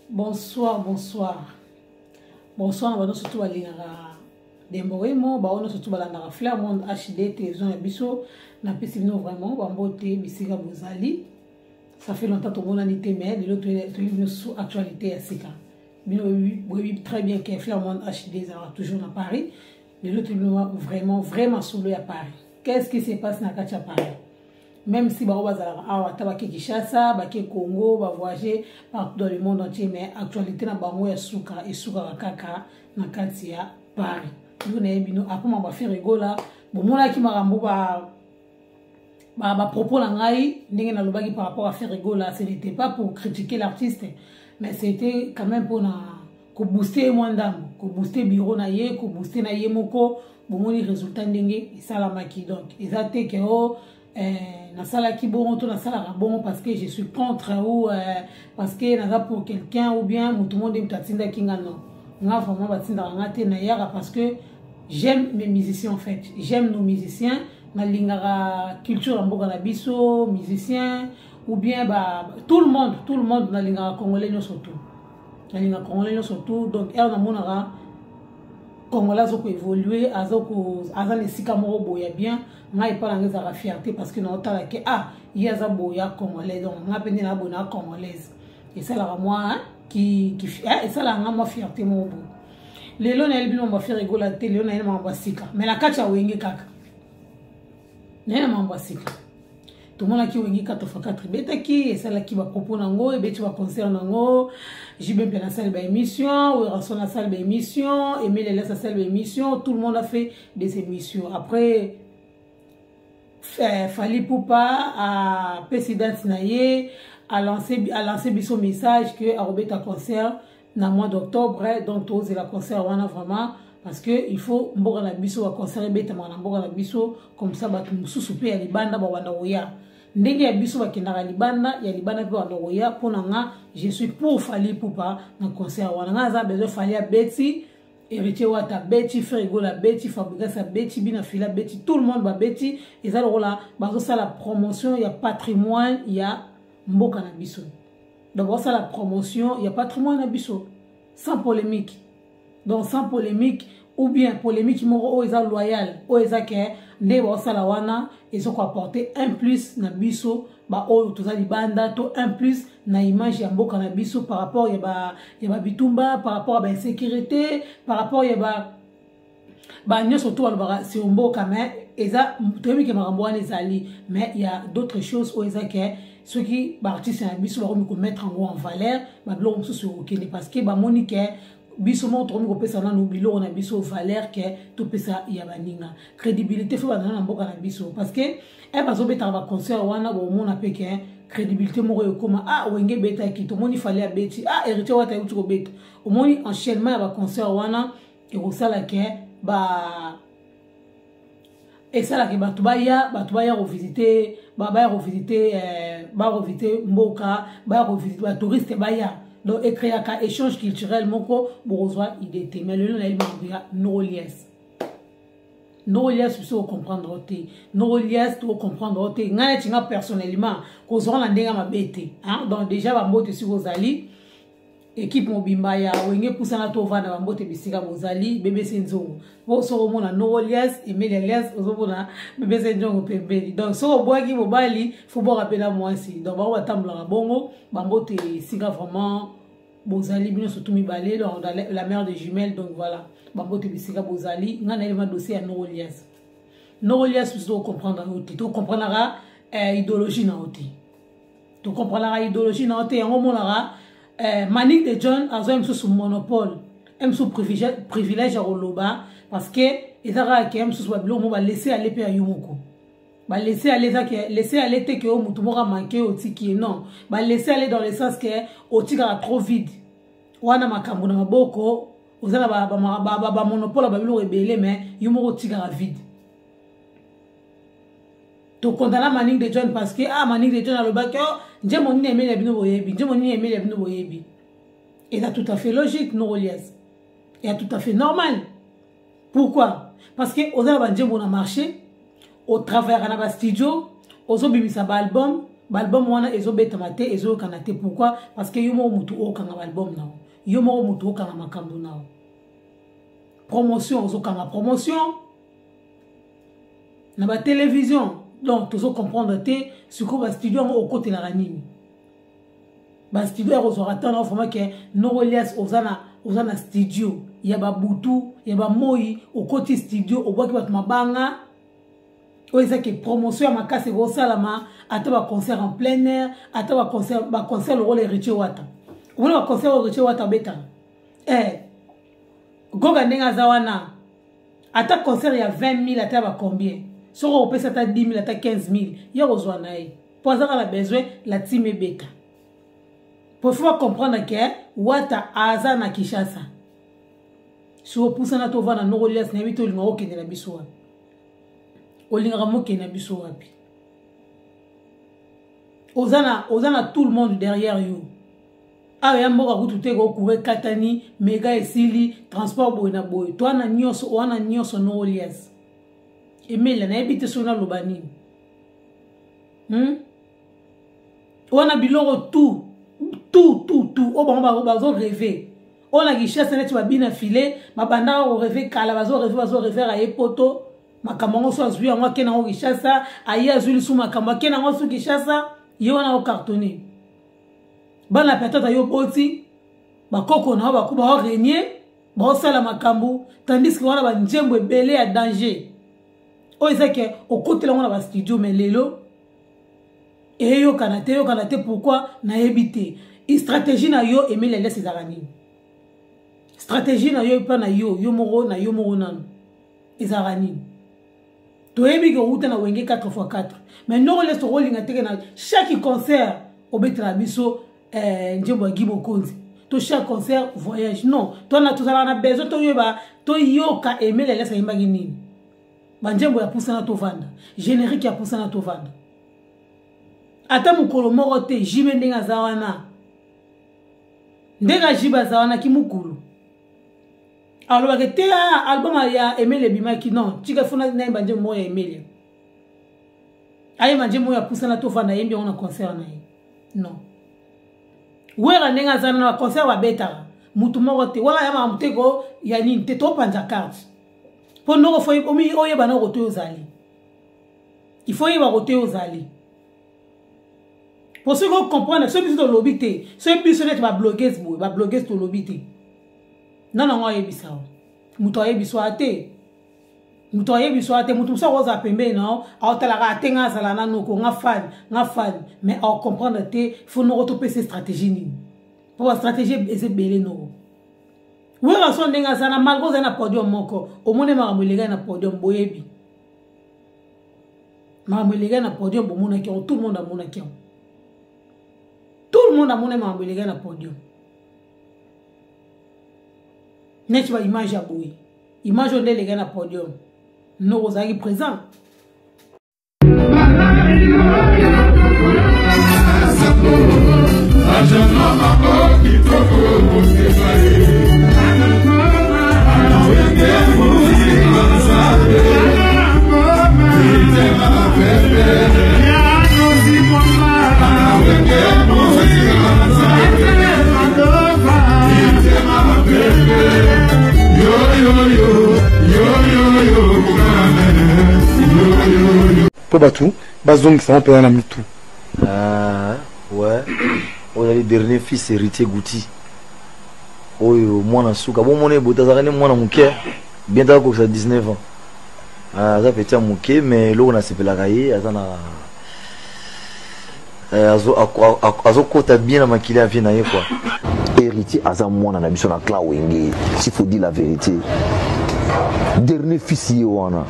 Bonsoir, bonsoir. Bonsoir, on va surtout aller à Demboemo, on va surtout aller à Fleur Monde HD, télévision et biso. Na pesino vraiment, on va monter Bisiga Bozali. Ça fait longtemps que tout le monde a été mais de l'autre, une sous-actualité à Sika. Oui, très bien que Fleur Monde HD sera toujours à Paris. De l'autre, vraiment sous à Paris. Qu'est-ce qui se passe dans le cas à Paris? Même si on va à Kinshasa, Congo, va voyager partout dans le monde entier, mais l'actualité na bango ya suka et suka kaka na katia Paris. Nous n'avons après on va faire rigola. Bon moi là qui m'a rambo ba propos na ngai ndenge na lobaki par rapport à faire rigola, ce n'était pas pour critiquer l'artiste, mais c'était quand même pour ko booster mwandam, ko booster bureau na ye, ko booster na ye moko, bon moi les résultats ndenge ça la maki donc exacté que na sala ki bon to na sala bon parce que je suis contre ou parce que na pour quelqu'un ou bien tout le monde est tatinda kinga non nga vraiment batinda ngate na yara parce que j'aime mes musiciens en fait, j'aime nos musiciens na lingara culture mboka na biso musiciens ou bien tout le monde na lingara congolais surtout na lingara congolais surtout donc na monara Congolais ont évolué, ils les sika moko boya bien, ngai pas la fierté parce que non tala que il y a za boya congolais donc nga pende na bona congolaise et ça là moi qui et ça là moi fierté mo bo. Lelo na elbino mba faire rigola télé na ina mamba sika mais la kacha wenge kaka. Na mamba sika. Tout le monde qui wengi 4x4 beta qui et ça là qui va propos nango et beti va concert nango j'ai bien la salle d'émission ou rançon la salle d'émission et mais la salle d'émission tout le monde a fait des émissions après Fali Poupa à président Sinaye a lancé son message que à Robeta concert dans mois d'octobre donc tous la concert on a vraiment parce que il faut mboka na biso wa concert beta na mboka na biso comme ça ba mususu pe ya libanda ba wanda oya ndenge ya biso bakendaka libanda ya libanda pe wanda oya pona nga je suis pour Fali Poupa na concert wana nga za besoin Fali a Betty héritier wata Betty Frigo la Betty Fabrice a Betty bina fila Betty tout le monde ba Betty et ça là bazo ça la promotion ya patrimoine ya mboka na biso d'abord ça la promotion ya patrimoine na biso sans polémique. Donc sans polémique ou bien polémique moro o eza loyal o eza ke nde ba sala wana ils ont apporté un plus na biso ba o toza libanda to un plus na image ya mboka na biso par rapport ya ba bitumba par rapport à ba insécurité par rapport ya ba nyo surtout ba c'est mboka mais eza toyebi ke makambo wana ezali mais il y a d'autres choses o eza ke ceux qui artistes na biso ba ko mettre en valeur ba blo mususu okene parce que ba monique biso montre ngo pesa na no bilo na biso valeur que tout pesa ya baninga crédibilité faut na mboka na biso parce que bazo beta ba concert wana bo mona pe que crédibilité moko ekoma wenge beta ki to moni fallait abeti héritier wata uti ko beta au moni enchaînement ya ba concert wana et ko sala que et ça là que batu baya revisiter revisiter mboka revisiter ba touriste baya. Donc, écrire un échange culturel, moko, bourgeois, idée. Mais le nom, il m'a no lies. No lies, pour comprendre, no lies, pour comprendre, n'a pas personnellement, qu'on aura l'endroit ma bête. Donc, déjà, ma botte sur vos alliés, équipe mobimba ya, ou une pousse à tova, na botte bisiga vos alliés, bébé senzo. Vous serez mon no lies, et mes lies, aux autres, bébé senzo, au bébé. Donc, so, au bois qui vous bali, faut boire à peine à moi aussi. Donc, on va attendre la bongo, ma botte siga vraiment. Bozali bien surtout mi balé dans la mère des jumelles donc voilà bambote bisika bozali ngana ele ma dossier à Norolias vous comprendre oti to comprendra idéologie na oti to comprendra idéologie na oti en monara Manic de John azo sous monopole sous privilège à Roloba parce que ezara ke sous bablo mo ba laisser aller pe ayumoko ba laisser aller te que mutu moko manqué oti qui non ba laisser aller dans le sens que oti ka trop vide wana makambo na maboko ozala ba monopole ba bilo rebelle mais yumo oti ka vide to condamna Manic de John parce que Manic de John a le bac nje moni aimé les bino boyebi et c'est tout à fait logique non lies et tout à fait normal. Pourquoi? Parce que ozala ba nje bona marché au travers na ba studio ozo bimisa ba album L'album wana ezo betamate ezo kanate. Pourquoi? Parce que yo mo mutu o kanga album na. Yo mo mutu o kanga makambo na. Promotion ozo kanga promotion. Na ba télévision. Donc tu ozo comprendre te ce que ba studio au côté la ranini. Ba studio ozo attendre vraiment que Norolias ozana studio. Ya ba butu, ya ba moi au côté studio au bois qui va mabanga. Oza que promotion à ma casse go salama, ata ba concert en plein air, ata ba concert le rôle Richie Wata. On va concert Richie Wata beta. Goga ndenga zawana. Ata concert ya 20 000 ata ba combien? Soko on peut ça ta 10 000 ata 15 000. Ya ozwa nae. Pour ça la besoin la team beta. Pour faut comprendre que Wata aza na Kinshasa. Si vous poussez na to va na Norolias na bito linga okende na biso. Olinga moke na biso wapi. Ozana tout le monde derrière you. Ah ya mboka kutute ko courir katani, mega esili, transport boy na boy. Toi na nyonso, wana nyonso Norolias. Emile na ebite sona lobani. Wana biloko tout. O bazo rêver. On a Kinshasa net ba bina filer, ba banda o rêver kala bazo rêver a epoto. Makambo so azwi yango akena ngo Kinshasa ayi azwi lisu makambo akena ngo su Kinshasa yo na o cartonné bana peut-être yo boti bakoko na bakuba o régner ba sala makambo tandis que wana ba njembo ebele ya danger o ezake okotela ngona ba studio melelo et yo kanate pourquoi na ebité stratégie na yo Emile laisse ezarani stratégie na yo pa na yo moro nanu ezarani. Tu es bien que tu as 4x4. Mais non, on laisse le rôle chaque concert au Betrabiso, Njembo Gibo Konzi. To chaque concert voyage. Non, tu as besoin de yoka aimer les laisses à imaginer. Njembo ya poussé na to vanda. Générique ya poussé na to vanda. Ata mukolo morote jibe ndenga zawana. Ndenga jiba zawana ki mukulu. Alors que tu as album ya Emile Bimaki non tu as fait na banje mo ya Emile ayi banje mo ya poussa na to fana yembi on a concert na non wera nenga zana na concert wa beta mutu moko te wala ya muteko ya nini te to panja carte po no fo omi oyeba na roto yozali il faut yeba roto yozali pour ceux qui comprennent ceux qui sont lobité ceux qui sont ba blogueuse to lobité. Non, yebisa. Muto yebiso ate. Muto sa roza pembe non. A otala ate nga sala na noko nga fan. Mais à comprendre te faut no retoper ces stratégies ni. Pour la stratégie eze belé no. Oui la son denga sana malgo za na podium moko. O mone mamulega na podium boyebi. Mamulega na podium bo mona ki tout le monde a mona ki. Tout le monde a mona mamulega na podium. N'est-ce pas image à bouille. Image on est les gars na podium. Nous vous avez présent. Pour Batou, Bazong qui s'en peut en tout. Ah, ouais. On a les derniers fils héritiers Gouti. Oh, moi, on souka. Bon, mon ébout, t'as regardé moi, mon cœur. Bien d'accord que ça 19 ans. Ah, ça fait un mouquet, mais là, on a séparé la raille. Azo kota bien la maquille à vie quoi. Héritier Azam moi na biso na clan wenge. S'il faut dire la vérité. Dernier fils yoana.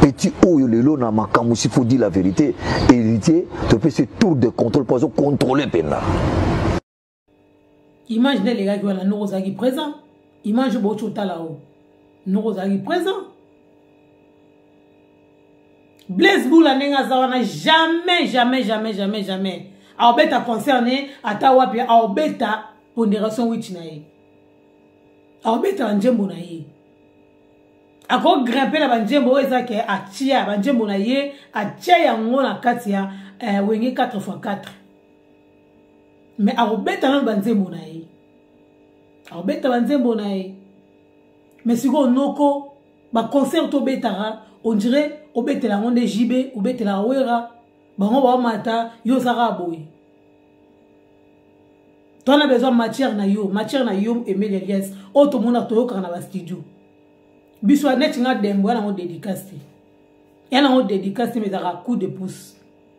Petit oyo lelo na makambo s'il faut dire la vérité. Héritier te fait ce tour de contrôle pour contrôler pena. Imaginez les gars qui ont nous qui présent. Imagine beaucoup là-haut. Nous qui présent. Blaise Boula nenga zawana jamais. Aobeta concerné atawapi aobeta pondération witch na ye. Aobeta njembo na ye. Ako grimper la banjembo ezake atia banjembo na ye atia yango na kati ya wenge 4x4 mais arobeta na banzembo na ye arobeta banzembo na ye mais siko noko ba concert obetara on dirait obetela ngonde jibe obetela wera bango ba mata yo saka boy tu as besoin de matière na yo Emile Elias auto mona toyoka na ba studio biso net nga dembo na mo dédicace yana mo dédicace mais à coup de pouce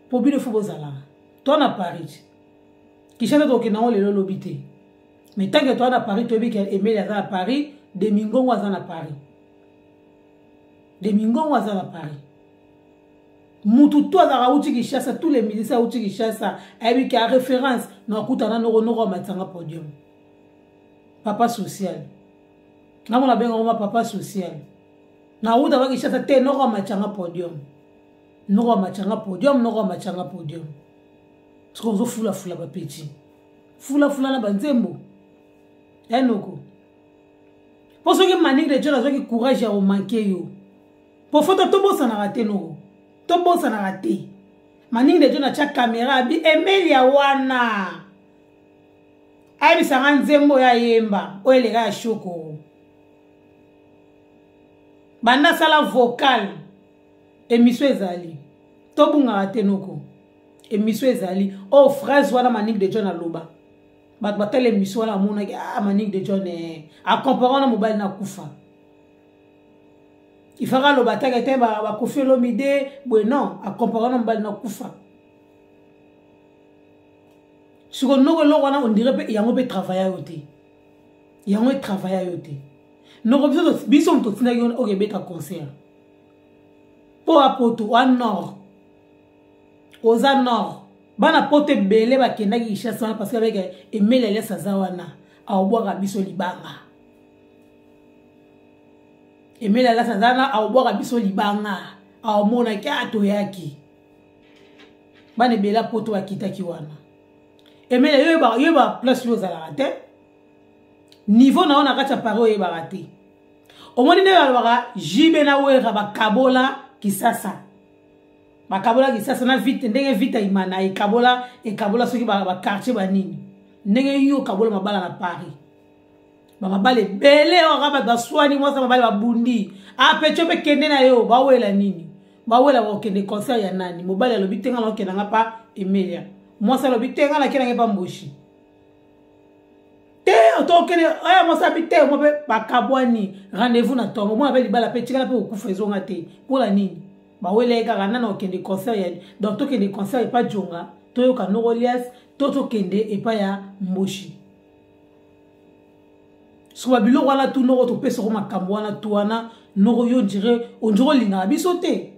pour bien faut bozala toi na Paris qui chante to kina le lobité mais tant que toi na Paris to bi que Emile à Paris Domingo waza na Paris Domingo waza na Paris mutu to za uti Kinshasa tous les musiciens uti Kinshasa et qui a référence na kutana no matanga podium papa social na mona benga ngoma papa social na uta ba Kinshasa te no matanga podium no matanga podium ce zo fula ba petit fula na banzembo enoko pour ceux qui manique de Dieu là qui courage à manquer yo pour photo to bossa na raté no to bossa na raté manique de Dieu na cha caméra bi Emilia wana ai bisanga nzembo ya yemba oelega ya shoko banda sala vocal émission ezali to bunga raté noko émission ezali oh phrase wana manique de Dieu na loba bat batele émission wana mona manique de Dieu a comparant na mobile na kufa il fera le bataille était ba Koffi Olomide non a comparant na mobile na kufa sur no lo wana on dirait yango be travailler yote yango travailler yote no biso mto tina yo o beta concert po apoto wa nord oza nord bana pote belé ba kenda ki Kinshasa parce que avec Emile Elias azawana a obwaka biso libanga Emile Elias azana a obwaka biso libanga a omona ki ato yaki bana bela poto akita ki wana Emile yo ba place yo za la raté niveau na ona kacha paro ye ba raté omoni ne ba jibe na wera ba kabola Kisasa bakabola Kisasa na vite ndenge vite imana ekabola soki ba quartier banini ndenge yo kabola mabala na Paris ba mabale bele o raba ba swani mo sa mabale ba bundi a pecho pe kende na yo ba wela nini ba wela ba kende concert ya nani mobale lo bitenga lo kenda ngapa Emilia mo sa lo bitenga la kenda ngapa mboshi te to kende aya mo sa bite mo pe bakabwani rendez-vous na tongo mo avec libala pe tikala pe okufa ezonga te pour la nini ba wele ka na okende concert ya donc to kende concert e pa jonga to yo ka no Elias to kende e pa ya mboshi so ba bilo wala tu no to pesa ko makambo wana tu wana no yo dire on linga bisote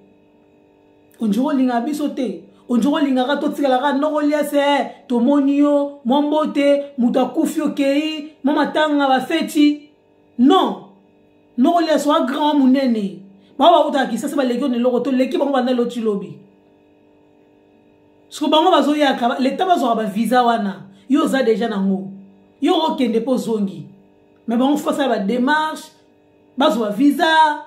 on linga bisote on linga ka to tikala ka no Elias to monio mombote mutakufi okei mama tanga ba feti non no Elias wa grand munene bawa uta Kisasa ba legio ne logo to leki bango banda loti lobi siko bango bazo yaka l'état bazo ba visa wana yo za déjà nango yo okende po zongi mais bango fa ba démarche bazo ba visa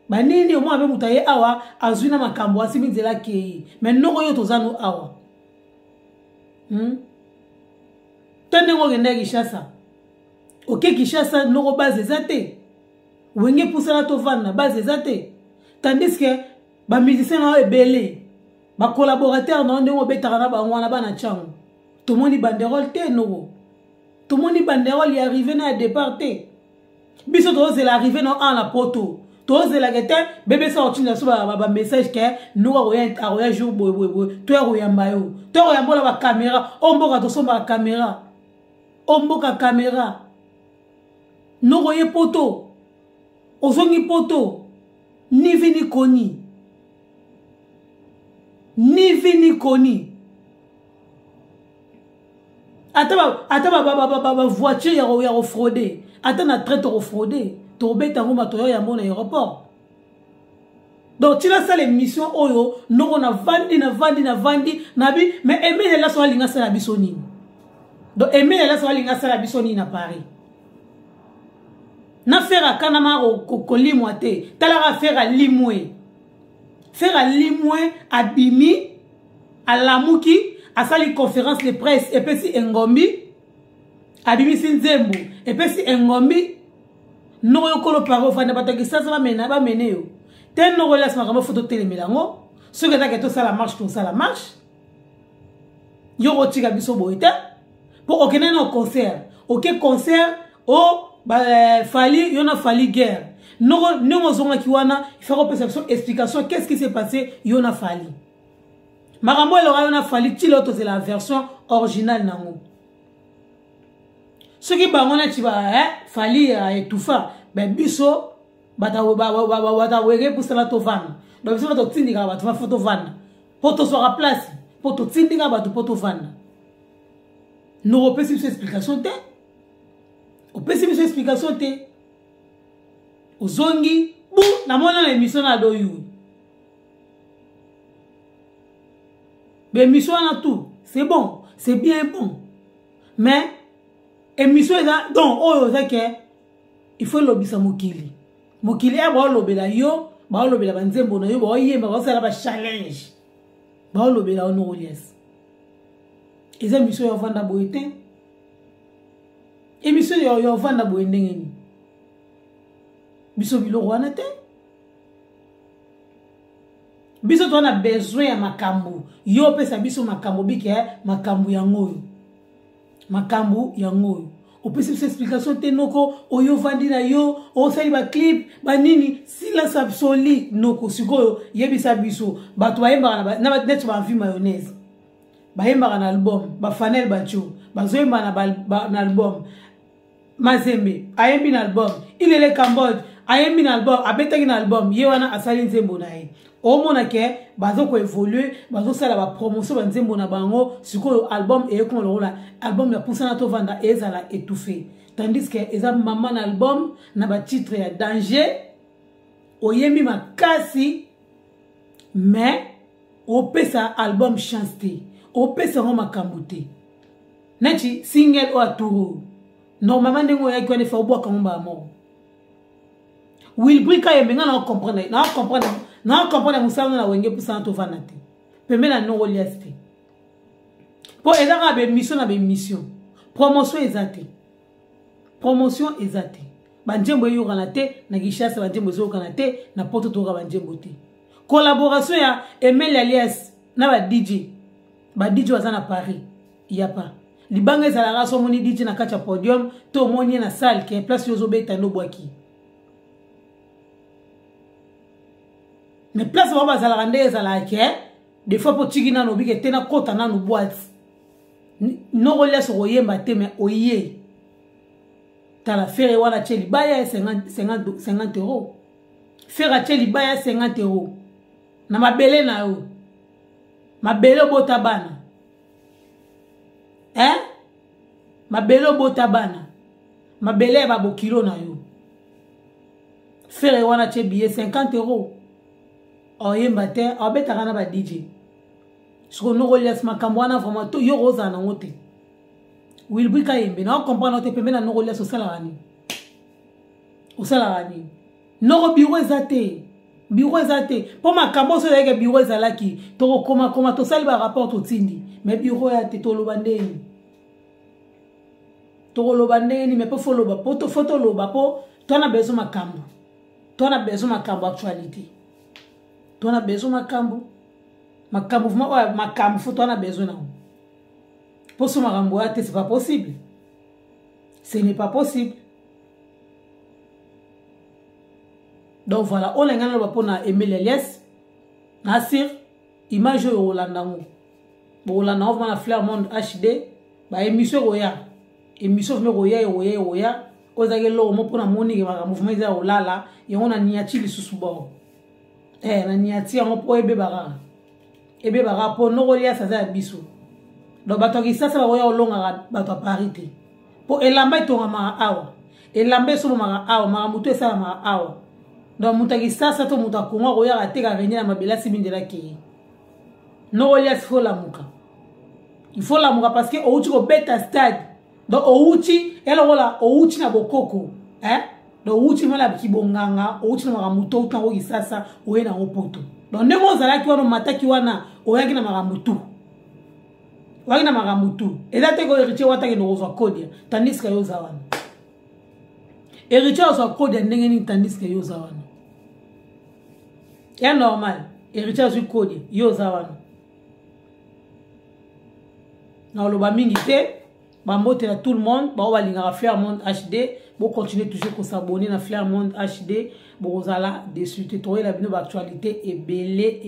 banini au moins be mutaye awa azwina makambo asimi nzela ke mais noko yo tozano awa tande ngo ngenda Kinshasa OK Kinshasa noko base zate wenge poussera to vana base zate tandis que ba musiciens na ebele ba collaborateurs na ndenge obetaka na bango na bana chango to moni banderole te no to moni banderole y arriver na départ te biso to c'est l'arrivée no en la poto to c'est la gete bébé sorti na so ba message que nous a jour boy to ya yamba yo to ya mbola ba caméra omboka to somba caméra omboka caméra no ye poto ozongi poto ni vini koni ata ba voiture ya frauder ata na traite au frauder to beta ngoma to ya mona aéroport donc tu as ça l'émission oyo no na vandi na bi mais Emile la so linga sala bisoni donc Emile la so linga sala bisoni na Paris na faire kanama ko limwate tala faire limwe abimi alamuki asali conférence de presse epesi engombi abimisi nzembo epesi engombi noko yokolo paro fanda bataki sasa bamene yo te noko las makambo photo telemelango soki ezaka tosala marche tosala marche yoko tika biso boye te po okende na concert oke concert o fali yona fali guerre noko ndenge ozongaki wana ifako pesa biso explication qu'est-ce qui s'est passé yona fali makambo elora yona fali ti loto c'est la version originale nango soki bango neti fali etufa biso bata wege pusala tovanda donc biso bato tindika bato bafo tovanda po tozwaka place po totindika bato po tovanda nokopesi biso explication te opesi biso explication te ozongi bu namona na émission na doyu émission na tout c'est bon c'est bien bon mais émission eza donc oyo ozake il faut lobisa mokili mokili baolobela yo baolobela banzembo na yo baoyemba baosala bachallenge baolobela onolies eza émission ya vanda boye te émission ya vanda boye ndenge nini biso biloko wana te biso tona besoin ya makambo yo pesa biso makambo bike makambo yango opesi biso explication te noko oyo vandi na yo osali ba clip banini silence absolu noko sikoyo yebisa biso bato bayembaka na net ba vie mayonnaise bayembaka na album ba fanel bacho bazoyemba na album Mazembe ayembi na album Ilele Cambodge ayembi na album abetaki na album ye wana asali nzembo na ye omona ke bazo ko évoluer bazo sala ba promotion ba nzembo na bango sikoyo album ekon lola album ya pusana to vanda ezala étouffé tandis que eza mama na album na ba titre ya danger oyembi makasi mais opesa album chance te opesa ngo makambo te neti single o aturu normalement ndengo ya kwa ne fa obwa kamomba mort Will Brika yemenga na comprendre musala na wenge pusana to vanda te pembe na no liaste po ezaka be mission na be mission promotion ezate banjembo yokana te na gishasa banjembo yokana te na poto toka banjembo te collaboration ya Emel Alias na ba DJ wazana Paris ya pa libanga ezalaka so moni DJ na kacha podium to moni na salle ke place yozo beta no bwaki mais place baba zalaka nde ezalaka ke des fois po tigina no bike tena kota na no boîte no golia so yemba te mais oye tala faire wana cheli baya 50 euros faire cheli baya 50 euros na mabele na yo mabele bota bana mabele bota bana mabele ba bokilo na yo faire wana che billet 50 euros oyemba te obetaka na ba DJ siko no golias makambo wana vraiment to yo roza na ngote Will Brika yembe na comprendre te pembe na no golias osala gani no biro ezate po makambo so yake biro ezalaki to koma to sali ba rapport to tindi mais biro ya te to lobandeni mais po foloba po to photo loba po to na besoin makambo actualité tu as besoin makambo faut tu as besoin na pour ce makambo c'est pas possible ce n'est pas possible donc voilà on ngana ba pona Emel Alias Nasir image yo Holandango Bolanda on va Fleur Monde HD ba émission roya ozake lo mo pona moni ke ba mouvement za olala yona niati lisusubo na niati yango po ebe bara po no golia sa za biso do bato ki sasa ba oya olonga bato parité po elamba itonga ma awa elamba so ma awa ma mutu esala ma awa do mutaki sasa to mutakunga goya ateka venir na mabela sibindela ki no golia fola muka il faut la muka parce que ouchi ko beta stade do ouchi elogola ouchi na bokoko do ouchi mala bikibonganga ouchi na makamuto utango kisasa oye na opoto do ndemo zalaki wana mataki wana oyaki na makamutu wakina makamutu eza te ko héritier wataki no kozwa kodia tandis que yo zawana héritier ozwa kodia ndenge nini tandis que yo zawana ya normal héritier azwi kodia yo zawana na oloba mingi te bambotela tout le monde bao balingaka Flair Monde HD bo continuer toujours ko s'abonner na Flair Monde HD bozala dessus te toyela bino ba actualité ebele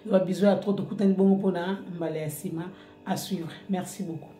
ba bisous à trop to kutani bongo pona mbala ya sima à suivre. Merci beaucoup.